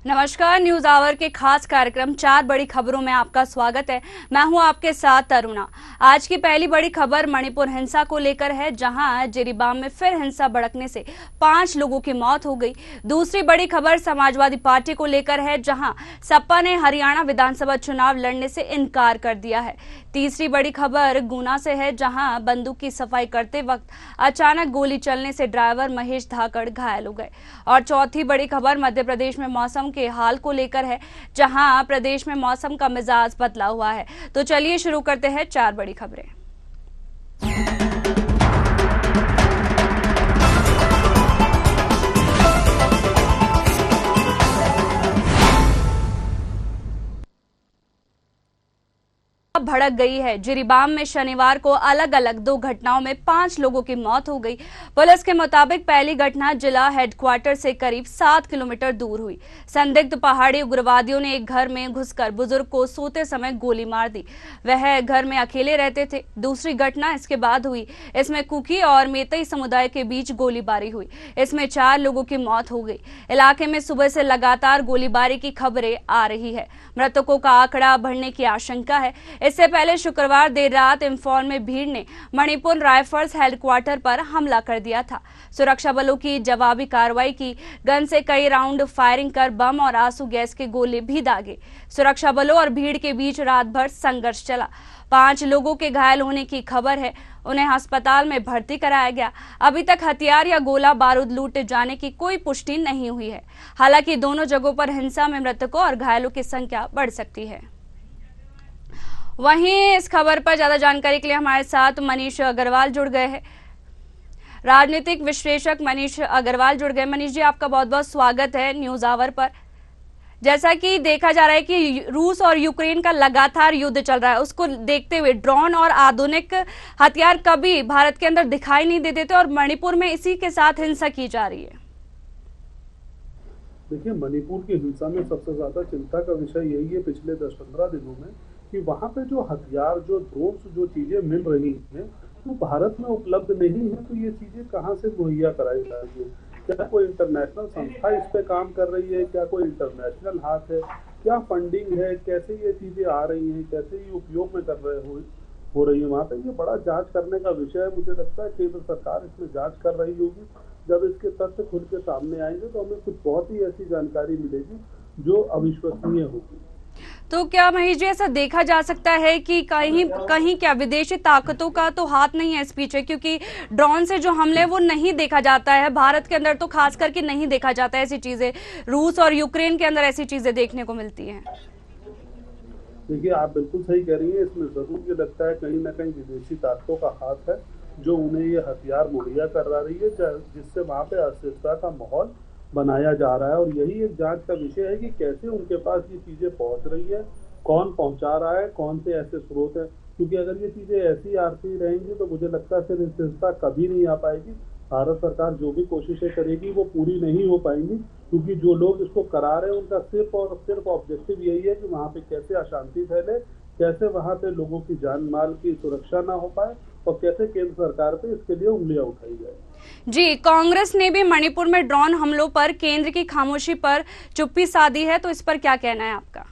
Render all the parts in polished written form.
नमस्कार, news our के खास कार्यक्रम 4 बड़ी खबरों में आपका स्वागत है। मैं हूं आपके साथ तरुणा। आज की पहली बड़ी खबर मणिपुर हिंसा को लेकर है, जहां जिरीबाम में फिर हिंसा भड़कने से 5 लोगों की मौत हो गई। दूसरी बड़ी खबर समाजवादी पार्टी को लेकर है, जहां सपा ने हरियाणा विधानसभा चुनाव लड़ने से इनकार कर दिया है। तीसरी बड़ी खबर गुना से है, जहां बंदूक की सफाई करते वक्त अचानक गोली चलने से ड्राइवर महेश धाकड़ घायल हो गए। और चौथी बड़ी खबर मध्य प्रदेश में मौसम के हाल को लेकर है, जहां प्रदेश में मौसम का मिजाज बदला हुआ है। तो चलिए शुरू करते हैं 4 बड़ी खबरें। भड़क गई है। जिरीबाम में शनिवार को अलग अलग 2 घटनाओं में 5 लोगों की मौत हो गई। पुलिस के मुताबिक पहली घटना जिला हेडक्वार्टर से करीब 7 किलोमीटर दूर हुई। संदिग्ध पहाड़ी उग्रवादियों ने एक घर में घुसकर बुजुर्ग को सोते समय गोली मार दी। वह घर में अकेले रहते थे। दूसरी घटना इसके बाद हुई। इसमें कुकी और मेतई समुदाय के बीच गोलीबारी हुई। इसमें 4 लोगों की मौत हो गई। इलाके में सुबह से लगातार गोलीबारी की खबरें आ रही है। मृतकों का आंकड़ा बढ़ने की आशंका है। इससे पहले शुक्रवार देर रात इंफॉल में भीड़ ने मणिपुर राइफल्स हेडक्वार्टर पर हमला कर दिया था। सुरक्षा बलों की जवाबी कार्रवाई की। गन से कई राउंड फायरिंग कर बम और आंसू गैस के गोले भी दागे। सुरक्षा बलों और भीड़ के बीच रात भर संघर्ष चला। 5 लोगों के घायल होने की खबर है। उन्हें अस्पताल में भर्ती कराया गया। अभी तक हथियार या गोला बारूद लूटे जाने की कोई पुष्टि नहीं हुई है। हालांकि दोनों जगहों पर हिंसा में मृतकों और घायलों की संख्या बढ़ सकती है। वहीं इस खबर पर ज्यादा जानकारी के लिए हमारे साथ मनीष अग्रवाल जुड़ गए हैं। राजनीतिक विश्लेषक मनीष अग्रवाल जुड़ गए। मनीष जी, आपका बहुत बहुत स्वागत है न्यूज आवर पर। जैसा कि देखा जा रहा है कि रूस और यूक्रेन का लगातार युद्ध चल रहा है, उसको देखते हुए ड्रोन और आधुनिक हथियार कभी भारत के अंदर दिखाई नहीं देते थे और मणिपुर में इसी के साथ हिंसा की जा रही है। देखिए, मणिपुर की हिंसा में सबसे ज्यादा चिंता का विषय यही है पिछले 10-15 दिनों में कि वहाँ पे जो हथियार, जो ड्रोन्स, जो चीजें मिल रही हैं वो भारत में उपलब्ध नहीं है। तो ये चीजें कहाँ से मुहैया कराई जा रही है? क्या कोई इंटरनेशनल संस्था इस पे काम कर रही है? क्या कोई इंटरनेशनल हाथ है? क्या फंडिंग है? कैसे ये चीजें आ रही हैं? कैसे ये उपयोग में हो रही है वहाँ पे? ये बड़ा जांच करने का विषय है। मुझे लगता है केंद्र सरकार इसमें जांच कर रही होगी। जब इसके तथ्य खुल के सामने आएंगे तो हमें कुछ बहुत ही ऐसी जानकारी मिलेगी जो अविश्वसनीय होगी। तो क्या महेश जी, ऐसा देखा जा सकता है कि कहीं क्या विदेशी ताकतों का तो हाथ नहीं है इस पीछे? क्योंकि ड्रोन से जो हमले वो नहीं देखा जाता है भारत के अंदर, तो खास करके नहीं देखा जाता है ऐसी चीजें। रूस और यूक्रेन के अंदर ऐसी चीजें देखने को मिलती हैं। देखिए, आप बिल्कुल सही कह रही हैं। इसमें जरूर मुझे लगता है कहीं ना कहीं विदेशी ताकतों का हाथ है जो उन्हें ये हथियार मुहैया करा रही है, जिससे वहाँ पे अस्थिरता का माहौल बनाया जा रहा है। और यही एक जांच का विषय है कि कैसे उनके पास ये चीजें पहुंच रही है, कौन पहुंचा रहा है, कौन से ऐसे स्रोत है। क्योंकि अगर ये चीजें ऐसी आती रहेंगी तो मुझे लगता है फिर स्थिरता कभी नहीं आ पाएगी। भारत सरकार जो भी कोशिशें करेगी वो पूरी नहीं हो पाएंगी, क्योंकि जो लोग इसको करा रहे हैं उनका सिर्फ और सिर्फ ऑब्जेक्टिव यही है कि वहाँ पे कैसे अशांति फैले, कैसे वहाँ पे लोगों की जान माल की सुरक्षा ना हो पाए और कैसे केंद्र सरकार पे इसके लिए उंगलियां उठाई जाए। जी, कांग्रेस ने भी मणिपुर में ड्रोन हमलों पर केंद्र की खामोशी पर चुप्पी साधी है, तो इस पर क्या कहना है आपका?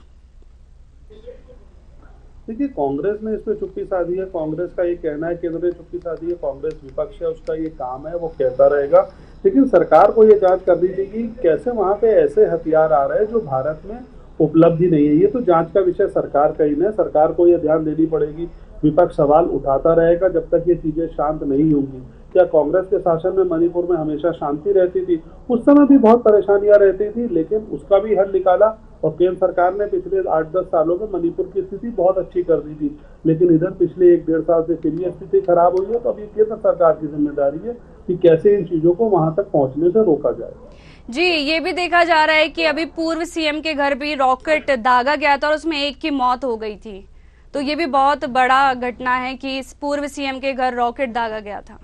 देखिए, कांग्रेस ने इस पे चुप्पी साधी है। कांग्रेस का ये कहना है केंद्र ने चुप्पी साधी है। कांग्रेस विपक्ष है, उसका ये काम है, वो कहता रहेगा। लेकिन सरकार को ये जांच करनी चाहिए कि कैसे वहाँ पे ऐसे हथियार आ रहे हैं जो भारत में उपलब्ध ही नहीं है। ये तो जांच का विषय सरकार का ही नहीं है। सरकार को ये ध्यान देनी पड़ेगी। विपक्ष सवाल उठाता रहेगा जब तक ये चीजें शांत नहीं होंगी। क्या कांग्रेस के शासन में मणिपुर में हमेशा शांति रहती थी? उस समय भी बहुत परेशानियां रहती थी, लेकिन उसका भी हल निकाला और केंद्र सरकार ने पिछले 8-10 सालों में मणिपुर की स्थिति बहुत अच्छी कर दी थी। लेकिन इधर पिछले 1-1.5 साल से फिर ये स्थिति खराब हुई है। तो अभी केंद्र सरकार की जिम्मेदारी है कि कैसे इन चीजों को वहां तक पहुंचने से रोका जाए। जी, ये भी देखा जा रहा है कि अभी पूर्व सीएम के घर भी रॉकेट दागा गया था और उसमें एक की मौत हो गई थी। तो ये भी बहुत बड़ा घटना है कि इस पूर्व सीएम के घर रॉकेट दागा गया था।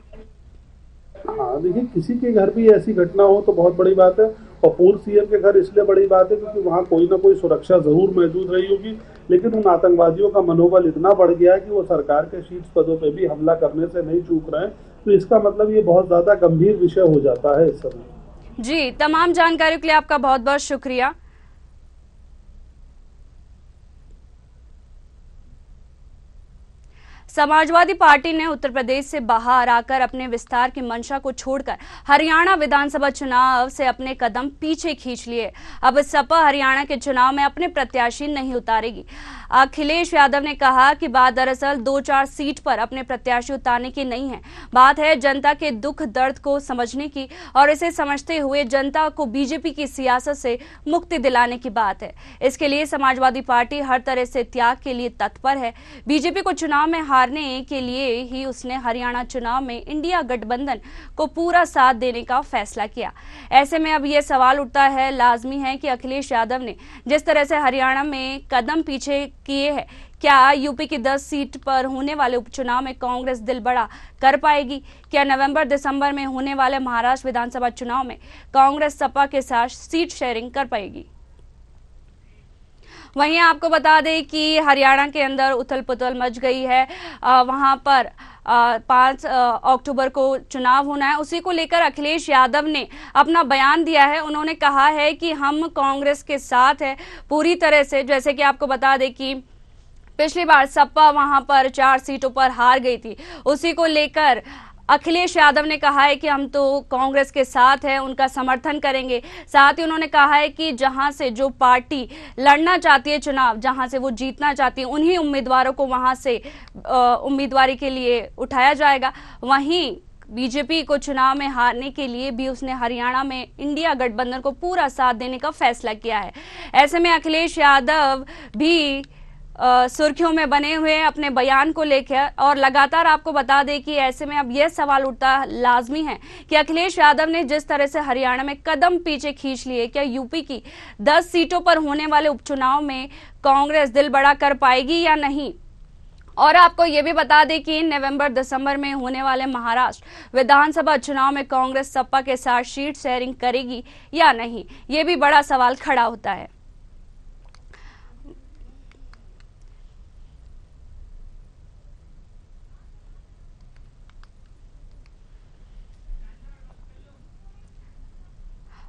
हाँ, देखिए, किसी के घर भी ऐसी घटना हो तो बहुत बड़ी बात है। और पूर्व सीएम के घर इसलिए बड़ी बात है क्योंकि वहाँ कोई ना कोई सुरक्षा जरूर मौजूद रही होगी। लेकिन उन आतंकवादियों का मनोबल इतना बढ़ गया है कि वो सरकार के शीर्ष पदों पे भी हमला करने से नहीं चूक रहे हैं। तो इसका मतलब ये बहुत ज्यादा गंभीर विषय हो जाता है इस समय। जी, तमाम जानकारी के लिए आपका बहुत बहुत शुक्रिया। समाजवादी पार्टी ने उत्तर प्रदेश से बाहर आकर अपने विस्तार की मंशा को छोड़कर हरियाणा विधानसभा चुनाव से अपने कदम पीछे खींच लिए। अब सपा हरियाणा के चुनाव में अपने प्रत्याशी नहीं उतारेगी। अखिलेश यादव ने कहा कि बात दरअसल 2-4 सीट पर अपने प्रत्याशी उतारने की नहीं है, बात है जनता के दुख दर्द को समझने की और इसे समझते हुए जनता को बीजेपी की सियासत से मुक्ति दिलाने की बात है। इसके लिए समाजवादी पार्टी हर तरह से त्याग के लिए तत्पर है। बीजेपी को चुनाव में हारने के लिए ही उसने हरियाणा चुनाव में इंडिया गठबंधन को पूरा साथ देने का फैसला किया। ऐसे में अब यह सवाल उठता है, लाजमी है कि अखिलेश यादव ने जिस तरह से हरियाणा में कदम पीछे किए हैं, क्या यूपी की 10 सीट पर होने वाले उपचुनाव में कांग्रेस दिल बड़ा कर पाएगी? क्या नवंबर-दिसंबर में होने वाले महाराष्ट्र विधानसभा चुनाव में कांग्रेस सपा के साथ सीट शेयरिंग कर पाएगी? वहीं आपको बता दें कि हरियाणा के अंदर उथल पुथल मच गई है। वहां पर 5 अक्टूबर को चुनाव होना है। उसी को लेकर अखिलेश यादव ने अपना बयान दिया है। उन्होंने कहा है कि हम कांग्रेस के साथ है पूरी तरह से। जैसे कि आपको बता दें कि पिछली बार सपा वहां पर 4 सीटों पर हार गई थी। उसी को लेकर अखिलेश यादव ने कहा है कि हम तो कांग्रेस के साथ हैं, उनका समर्थन करेंगे। साथ ही उन्होंने कहा है कि जहां से जो पार्टी लड़ना चाहती है चुनाव, जहां से वो जीतना चाहती है, उन्हीं उम्मीदवारों को वहां से उम्मीदवारी के लिए उठाया जाएगा। वहीं बीजेपी को चुनाव में हारने के लिए भी उसने हरियाणा में इंडिया गठबंधन को पूरा साथ देने का फैसला किया है। ऐसे में अखिलेश यादव भी सुर्खियों में बने हुए हैं अपने बयान को लेकर। और लगातार आपको बता दें कि ऐसे में अब यह सवाल उठता लाजमी है कि अखिलेश यादव ने जिस तरह से हरियाणा में कदम पीछे खींच लिए, क्या यूपी की 10 सीटों पर होने वाले उपचुनाव में कांग्रेस दिल बड़ा कर पाएगी या नहीं? और आपको ये भी बता दें कि नवंबर-दिसंबर में होने वाले महाराष्ट्र विधानसभा चुनाव में कांग्रेस सपा के साथ सीट शेयरिंग करेगी या नहीं, ये भी बड़ा सवाल खड़ा होता है।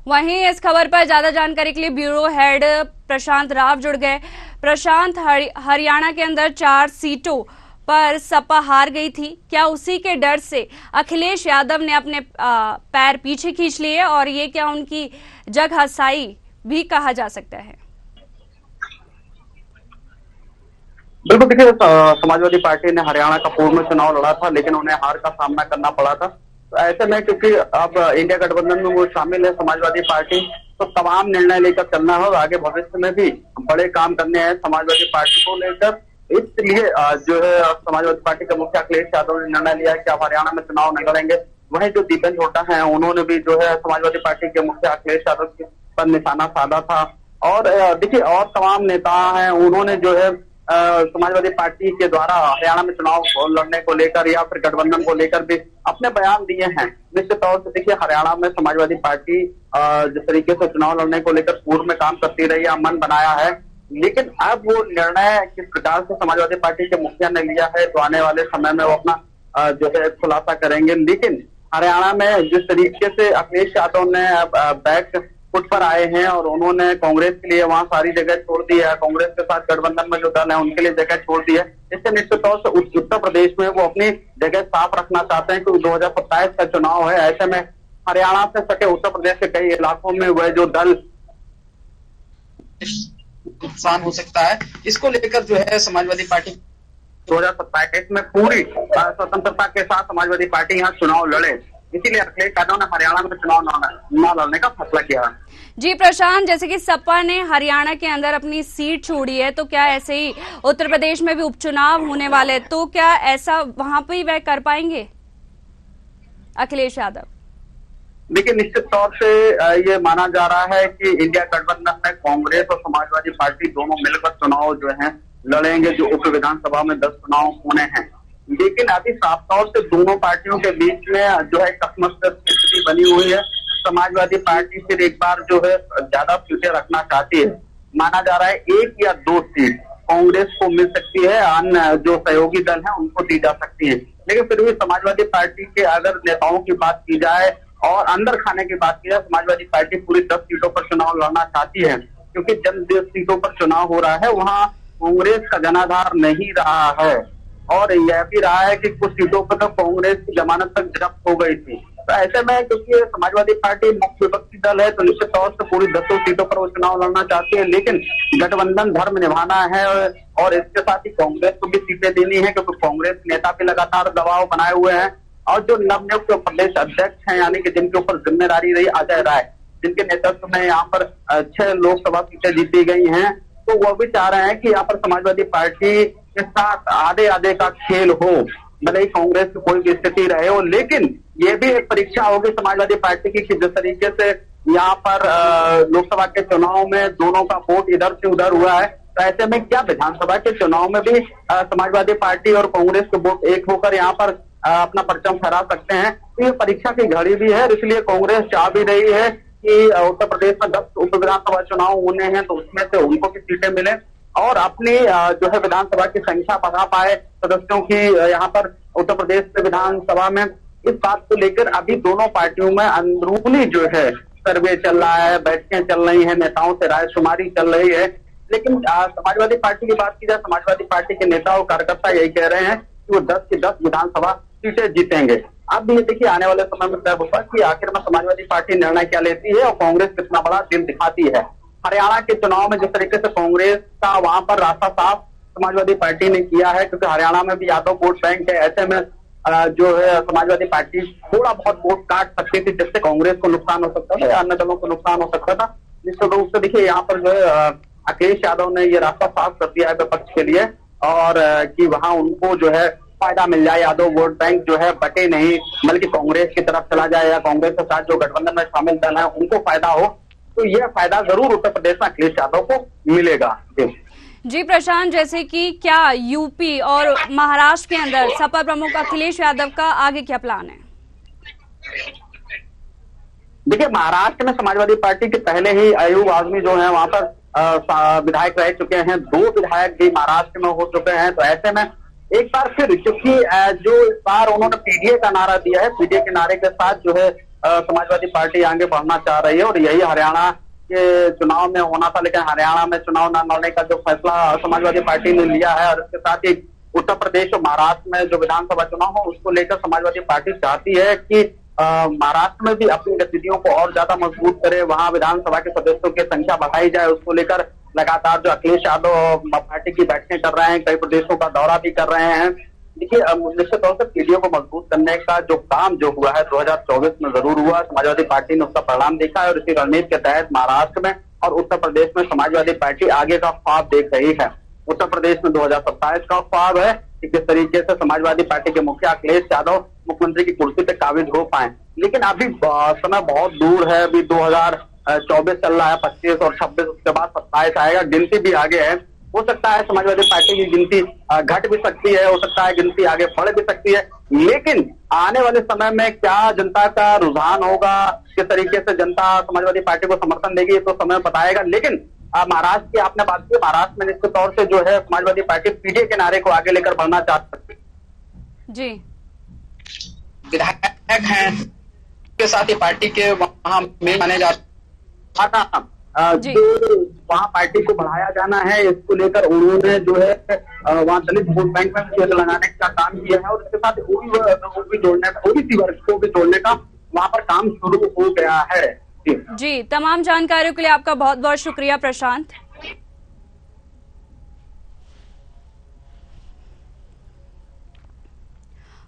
वहीं इस खबर पर ज्यादा जानकारी के लिए ब्यूरो हेड प्रशांत राव जुड़ गए। प्रशांत, हरियाणा के अंदर 4 सीटों पर सपा हार गई थी, क्या उसी के डर से अखिलेश यादव ने अपने पैर पीछे खींच लिए और ये क्या उनकी जगहसाई भी कहा जा सकता है? बिल्कुल, देखिए समाजवादी पार्टी ने हरियाणा का पूर्व में चुनाव लड़ा था, लेकिन उन्हें हार का सामना करना पड़ा था। तो ऐसे में क्योंकि अब इंडिया गठबंधन में वो शामिल है समाजवादी पार्टी, तो तमाम निर्णय लेकर चलना है और आगे भविष्य में भी बड़े काम करने हैं समाजवादी पार्टी को लेकर। इसलिए जो है समाजवादी पार्टी के मुखिया अखिलेश यादव ने निर्णय लिया है कि आप हरियाणा में चुनाव नहीं लड़ेंगे। वहीं जो दीपेंद्र हुड्डा है, उन्होंने भी जो है समाजवादी पार्टी के मुखिया अखिलेश यादव पर निशाना साधा था। और देखिए और तमाम नेता हैं, उन्होंने जो है समाजवादी पार्टी के द्वारा हरियाणा में चुनाव लड़ने को लेकर या फिर गठबंधन को लेकर भी अपने बयान दिए हैं। निश्चित तौर से देखिए हरियाणा में समाजवादी पार्टी जिस तरीके से चुनाव लड़ने को लेकर पूर्व में काम करती रही है, मन बनाया है, लेकिन अब वो निर्णय किस प्रकार से समाजवादी पार्टी के मुखिया ने लिया है तो आने वाले समय में वो अपना जो है खुलासा करेंगे। लेकिन हरियाणा में जिस तरीके से अखिलेश यादव ने बैक फुट पर आए हैं और उन्होंने कांग्रेस के लिए वहां सारी जगह छोड़ दी है, कांग्रेस के साथ गठबंधन में जो दल है उनके लिए जगह छोड़ दी है, इससे निश्चित तौर से उत्तर प्रदेश में वो अपनी जगह साफ रखना चाहते हैं क्योंकि 2027 का चुनाव है। ऐसे में हरियाणा से सटे उत्तर प्रदेश के कई इलाकों में वह जो दल नुकसान हो सकता है, इसको लेकर जो है समाजवादी पार्टी 2027 में पूरी स्वतंत्रता के साथ समाजवादी पार्टी यहाँ चुनाव लड़े, इसीलिए अखिलेश यादव ने हरियाणा में चुनाव न लड़ने का फैसला किया। जी प्रशांत, जैसे कि सपा ने हरियाणा के अंदर अपनी सीट छोड़ी है, तो क्या ऐसे ही उत्तर प्रदेश में भी उपचुनाव होने वाले, तो क्या ऐसा वहां पर ही वह कर पाएंगे अखिलेश यादव? देखिए निश्चित तौर से ये माना जा रहा है कि इंडिया गठबंधन में कांग्रेस और समाजवादी पार्टी दोनों मिलकर चुनाव जो है लड़ेंगे, जो उप विधानसभा में 10 चुनाव होने हैं। लेकिन अभी साफ तौर से दोनों पार्टियों के बीच में जो है कस्मत की स्थिति बनी हुई है। समाजवादी पार्टी फिर एक बार जो है ज्यादा सीटें रखना चाहती है। माना जा रहा है 1 या 2 सीट कांग्रेस को मिल सकती है, अन्य जो सहयोगी दल है उनको दी जा सकती है। लेकिन फिर भी समाजवादी पार्टी के अगर नेताओं की बात की जाए और अंदर खाने की बात की जाए, समाजवादी पार्टी पूरी 10 सीटों पर चुनाव लड़ना चाहती है, क्योंकि जिन 10 सीटों पर चुनाव हो रहा है वहां कांग्रेस का जनाधार नहीं रहा है। और यह भी रहा है कि कुछ सीटों पर तो कांग्रेस की जमानत तक जब्त हो गई थी। तो ऐसे में क्योंकि समाजवादी पार्टी मुख्य विपक्षी दल है तो निश्चित तौर से पूरी 10 सीटों पर वो चुनाव लड़ना चाहती है, लेकिन गठबंधन धर्म निभाना है और इसके साथ ही कांग्रेस को भी सीटें देनी है, क्योंकि कांग्रेस नेता भी लगातार दबाव बनाए हुए हैं। और जो नवनियुक्त प्रदेश अध्यक्ष हैं, यानी कि जिनके ऊपर जिम्मेदारी रही अजय राय, जिनके नेतृत्व में यहाँ पर 6 लोकसभा सीटें जीती गई हैं, तो वो भी चाह रहे हैं कि यहाँ पर समाजवादी पार्टी के साथ आधे आधे का खेल हो, भले ही कांग्रेस की कोई भी स्थिति रहे हो। लेकिन ये भी एक परीक्षा होगी समाजवादी पार्टी की कि जिस तरीके से यहाँ पर लोकसभा के चुनाव में दोनों का वोट इधर से उधर हुआ है, तो ऐसे में क्या विधानसभा के चुनाव में भी समाजवादी पार्टी और कांग्रेस के वोट एक होकर यहाँ पर अपना परचम फहरा सकते हैं। तो ये परीक्षा की घड़ी भी है, इसलिए कांग्रेस चाह भी रही है कि उत्तर प्रदेश में 10 उप विधानसभा चुनाव होने हैं, तो उसमें से उनको भी सीटें मिले और अपनी जो है विधानसभा की संख्या बढ़ा पाए सदस्यों की यहाँ पर उत्तर प्रदेश में विधानसभा में। इस बात को लेकर अभी दोनों पार्टियों में अंदरूनी जो है सर्वे चल रहा है, बैठकें चल रही है, नेताओं से रायशुमारी चल रही है। लेकिन समाजवादी पार्टी की बात की जाए, समाजवादी पार्टी के नेता और कार्यकर्ता यही कह रहे हैं कि वो 10 की 10 विधानसभा सीटें जीतेंगे। अब ये देखिए आने वाले समय में तय होगा कि आखिर में समाजवादी पार्टी निर्णय क्या लेती है और कांग्रेस कितना बड़ा दिल दिखाती है। हरियाणा के चुनाव में जिस तरीके से कांग्रेस का वहां पर रास्ता साफ समाजवादी पार्टी ने किया है, क्योंकि हरियाणा में भी यादव वोट बैंक है, ऐसे में जो है समाजवादी पार्टी थोड़ा बहुत वोट काट सकती थी, जिससे कांग्रेस को नुकसान हो सकता था या अन्य दलों को नुकसान हो सकता था। निश्चित रूप से देखिए यहाँ पर जो है अखिलेश यादव ने ये रास्ता साफ कर दिया है विपक्ष के लिए, और कि वहां उनको जो है फायदा मिल जाए, यादव वोट बैंक जो है बटे नहीं बल्कि कांग्रेस की तरफ चला जाए या कांग्रेस के साथ जो गठबंधन में शामिल दल है उनको फायदा हो। तो यह फायदा जरूर उत्तर प्रदेश में अखिलेश यादव को मिलेगा। जी प्रशांत, जैसे कि क्या यूपी और महाराष्ट्र के अंदर सपा प्रमुख अखिलेश यादव का आगे क्या प्लान है? देखिए महाराष्ट्र में समाजवादी पार्टी के पहले ही अयूब आजमी जो है वहां पर विधायक रह चुके हैं, 2 विधायक भी महाराष्ट्र में हो चुके हैं। तो ऐसे में एक बार फिर क्योंकि जो इस बार उन्होंने पीडीए का नारा दिया है, पीडीए के नारे के साथ जो है समाजवादी पार्टी आगे बढ़ना चाह रही है और यही हरियाणा के चुनाव में होना था, लेकिन हरियाणा में चुनाव न लड़ने का जो फैसला समाजवादी पार्टी ने लिया है और इसके साथ ही उत्तर प्रदेश और महाराष्ट्र में जो विधानसभा चुनाव हो उसको लेकर समाजवादी पार्टी चाहती है कि महाराष्ट्र में भी अपनी गतिविधियों को और ज्यादा मजबूत करे, वहां विधानसभा के सदस्यों की संख्या बढ़ाई जाए। उसको लेकर लगातार जो अखिलेश यादव पार्टी की बैठकें कर रहे हैं, कई प्रदेशों का दौरा भी कर रहे हैं। देखिए निश्चित तौर से पीडीओ को मजबूत करने का जो काम जो हुआ है 2024 में जरूर हुआ, समाजवादी पार्टी ने उसका परिणाम देखा है और इसी रणनीति के तहत महाराष्ट्र में और उत्तर प्रदेश में समाजवादी पार्टी आगे का ख्वाब देख रही है। उत्तर प्रदेश में 2027 का ख्वाब है कि किस तरीके से समाजवादी पार्टी के मुखिया अखिलेश यादव मुख्यमंत्री की कुर्सी पे काबिज हो पाए, लेकिन अभी समय बहुत दूर है। अभी 2024 चल रहा है, 25 और 26 उसके बाद 27 आएगा, गिनती भी आगे है। हो सकता है समाजवादी पार्टी की गिनती घट भी सकती है, हो सकता है गिनती आगे बढ़ भी सकती है, लेकिन आने वाले समय में क्या जनता का रुझान होगा, किस तरीके से जनता समाजवादी पार्टी को समर्थन देगी तो समय बताएगा। लेकिन महाराष्ट्र की आपने बात की, महाराष्ट्र में निश्चित तौर से जो है समाजवादी पार्टी पीडीए के नारे को आगे लेकर बढ़ना चाहती है। जी विधायक हैं के साथ ही पार्टी के वहां में माने जाते जो वहाँ पार्टी को बढ़ाया जाना है, इसको लेकर उन्होंने जो है वहाँ दलित वोट बैंक में खेल लगाने का काम किया है और इसके साथ ओबीसी वर्ग को भी जोड़ने का वहाँ पर काम शुरू हो गया है। जी, तमाम जानकारियों के लिए आपका बहुत बहुत शुक्रिया प्रशांत।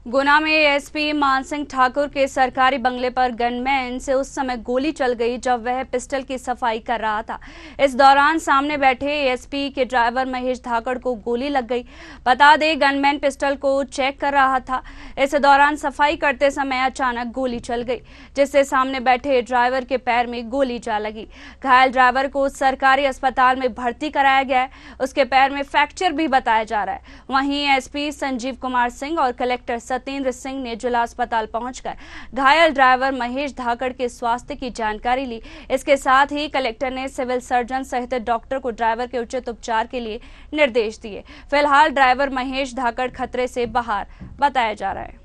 गुना में एसपी मानसिंह ठाकुर के सरकारी बंगले पर गनमैन से उस समय गोली चल गई जब वह पिस्टल की सफाई कर रहा था। इस दौरान सामने बैठे एसपी के ड्राइवर महेश धाकड़ को गोली लग गई। बता दें गनमैन पिस्टल को चेक कर रहा था। इस दौरान सफाई करते समय अचानक गोली चल गई, जिससे सामने बैठे ड्राइवर के पैर में गोली जा लगी। घायल ड्राइवर को सरकारी अस्पताल में भर्ती कराया गया है। उसके पैर में फ्रैक्चर भी बताया जा रहा है। वहीं एसपी संजीव कुमार सिंह और कलेक्टर सत्येंद्र सिंह ने जिला अस्पताल पहुंचकर घायल ड्राइवर महेश धाकड़ के स्वास्थ्य की जानकारी ली। इसके साथ ही कलेक्टर ने सिविल सर्जन सहित डॉक्टर को ड्राइवर के उचित उपचार के लिए निर्देश दिए। फिलहाल ड्राइवर महेश धाकड़ खतरे से बाहर बताया जा रहा है।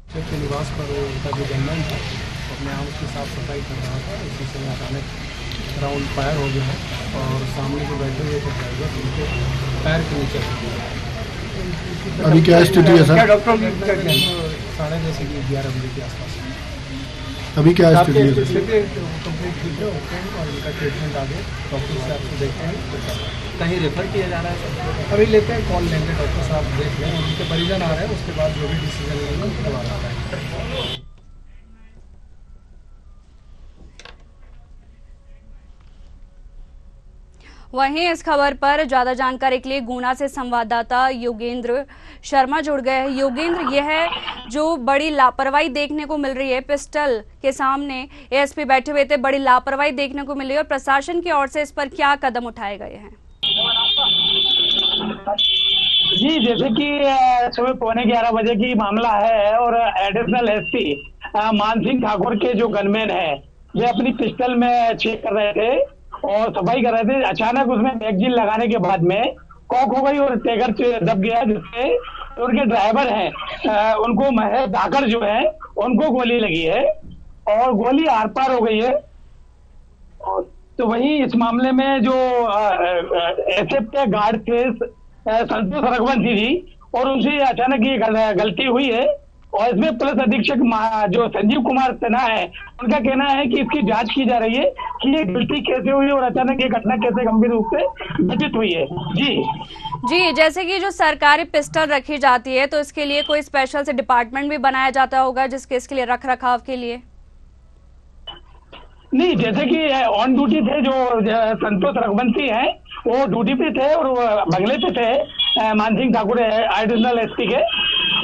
के निवास पर उनका जो गनमैन था अपने आप उसकी साफ सफाई कर रहा था, इसी समय अचानक राउंड फायर हो गया है और सामने जो बैठे हुए थे ड्राइवर उनके पैर के नीचे लग गया। अभी क्या स्थिति है सर? डॉक्टर 11:30 बजे के आसपास अभी क्या स्थिति है? स्थिति कंप्लीट ठीक है, ओके है और इनका ट्रीटमेंट आगे डॉक्टर साहब से देखते हैं। कहीं रेफर किया जा रहा है सर? अभी लेते हैं, कॉल लेंगे, डॉक्टर साहब देख लें, उनके परिजन आ रहे हैं, उसके बाद जो भी डिसीजन लेंगे उसके बाद आता है। वहीं इस खबर पर ज्यादा जानकारी के लिए गुना से संवाददाता योगेंद्र शर्मा जुड़ गए हैं। योगेंद्र, यह जो बड़ी लापरवाही देखने को मिल रही है, पिस्टल के सामने एएसपी बैठे हुए थे, बड़ी लापरवाही देखने को मिल रही है और प्रशासन की ओर से इस पर क्या कदम उठाए गए हैं? जी, जैसे कि सुबह 11:15 बजे की मामला है और एडिशनल एसपी मानसिंह ठाकुर के जो गनमैन है वे अपनी पिस्टल में चेक कर रहे थे और सफाई कर रहे थे। अचानक उसमें मैगजीन लगाने के बाद में कॉक हो गई और टैगर दब गया, जिससे उनके ड्राइवर हैं उनको महेश धाकर जो है उनको गोली लगी है और गोली आर पार हो गई है। तो वहीं इस मामले में जो एसएफ के गार्ड थे संतोष रघुवंशी जी और उनसे अचानक ये गलती हुई है और इसमें पुलिस अधीक्षक जो संजीव कुमार सिन्हा है उनका कहना है कि इसकी जांच की जा रही है कि ये गलती कैसे हुई और अचानक ये घटना कैसे गंभीर रूप से घटित हुई है। जी, जैसे कि जो सरकारी पिस्टल रखी जाती है तो इसके लिए कोई स्पेशल से डिपार्टमेंट भी बनाया जाता होगा जिसके इसके लिए रख रखाव के लिए? नहीं, जैसे कि ऑन ड्यूटी थे जो संतोष रघुवंशी हैं वो ड्यूटी पे थे और बंगले पे थे मानसिंह ठाकुर एडिशनल एसपी के,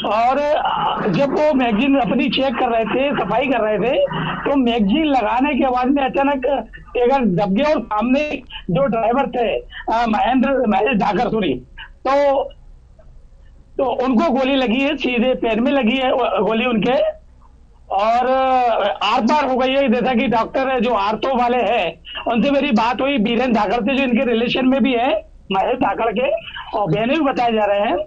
और जब वो मैगजीन अपनी चेक कर रहे थे, सफाई कर रहे थे, तो मैगजीन लगाने के बाद में अचानक टैगर दब गया और सामने जो ड्राइवर थे महेश धाकर सूरी तो उनको गोली लगी है, सीधे पैर में लगी है गोली उनके और आर पार हो गई है। जैसा कि डॉक्टर जो आर्थो वाले हैं उनसे मेरी बात हुई बीरेन धाकर से, जो इनके रिलेशन में भी है महेश धाकर के, और बहने भी बताए जा रहे हैं।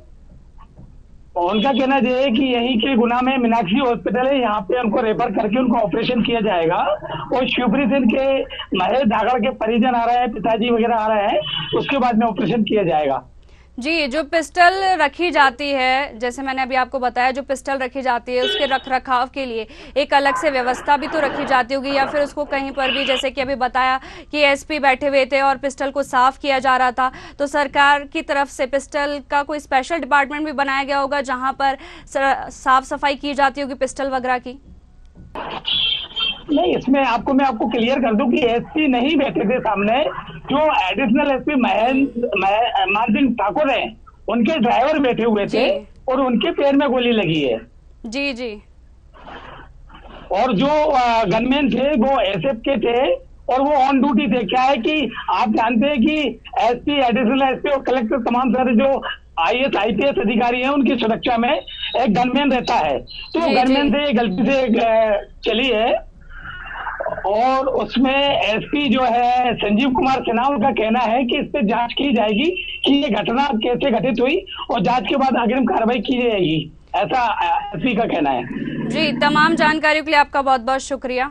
और उनका कहना यह है कि यहीं के गुना में मीनाक्षी हॉस्पिटल है, यहाँ पे उनको रेफर करके उनको ऑपरेशन किया जाएगा और शिवपुरी से इनके महेश धाकर के परिजन आ रहे हैं, पिताजी वगैरह आ रहे हैं, उसके बाद में ऑपरेशन किया जाएगा। जी, जो पिस्टल रखी जाती है, जैसे मैंने अभी आपको बताया, जो पिस्टल रखी जाती है उसके रख रखाव के लिए एक अलग से व्यवस्था भी तो रखी जाती होगी, या फिर उसको कहीं पर भी, जैसे कि अभी बताया कि एसपी बैठे हुए थे और पिस्टल को साफ किया जा रहा था, तो सरकार की तरफ से पिस्टल का कोई स्पेशल डिपार्टमेंट भी बनाया गया होगा जहां पर साफ सफाई की जाती होगी पिस्टल वगैरह की? नहीं, इसमें मैं आपको क्लियर कर दूं कि एसपी नहीं बैठे थे सामने, जो एडिशनल एसपी मानसिंह ठाकुर हैं उनके ड्राइवर बैठे हुए थे और उनके पैर में गोली लगी है। जी। और जो गनमैन थे वो एसएफ के थे और वो ऑन ड्यूटी थे। क्या है कि आप जानते हैं कि एसपी, एडिशनल एसपी और कलेक्टर तमाम सारे जो IAS IPS अधिकारी हैं उनकी सुरक्षा में एक गनमैन रहता है, तो गनमैन से गलती से चली है और उसमें एसपी जो है संजीव कुमार सिन्हा, उनका कहना है कि इस पे जांच की जाएगी कि ये घटना कैसे घटित हुई और जांच के बाद अग्रिम कार्रवाई की जाएगी, ऐसा एसपी का कहना है। जी, तमाम जानकारियों के लिए आपका बहुत बहुत शुक्रिया।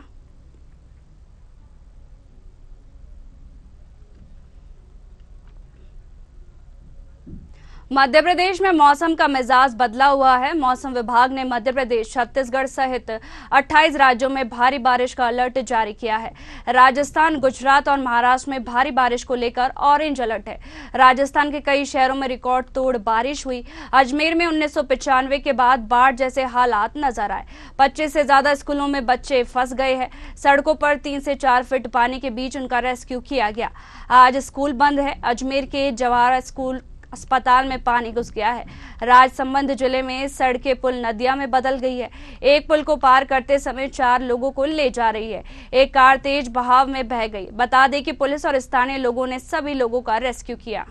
मध्य प्रदेश में मौसम का मिजाज बदला हुआ है। मौसम विभाग ने मध्य प्रदेश, छत्तीसगढ़ सहित 28 राज्यों में भारी बारिश का अलर्ट जारी किया है। राजस्थान, गुजरात और महाराष्ट्र में भारी बारिश को लेकर ऑरेंज अलर्ट है। राजस्थान के कई शहरों में रिकॉर्ड तोड़ बारिश हुई। अजमेर में 1995 के बाद बाढ़ जैसे हालात नजर आए। 25 से ज्यादा स्कूलों में बच्चे फंस गए हैं। सड़कों पर 3 से 4 फीट पानी के बीच उनका रेस्क्यू किया गया। आज स्कूल बंद है। अजमेर के जवाहर स्कूल अस्पताल में पानी घुस गया है। राजसमंद जिले में सड़कें, पुल नदियां में बदल गई है। एक पुल को पार करते समय 4 लोगों को ले जा रही है। एक कार तेज बहाव में बह गई। बता दें कि पुलिस और स्थानीय लोगों ने सभी लोगों का रेस्क्यू किया।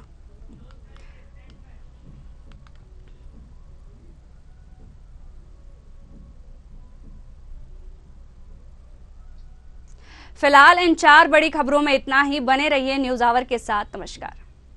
फिलहाल इन 4 बड़ी खबरों में इतना ही। बने रहिए न्यूज़ आवर के साथ। नमस्कार।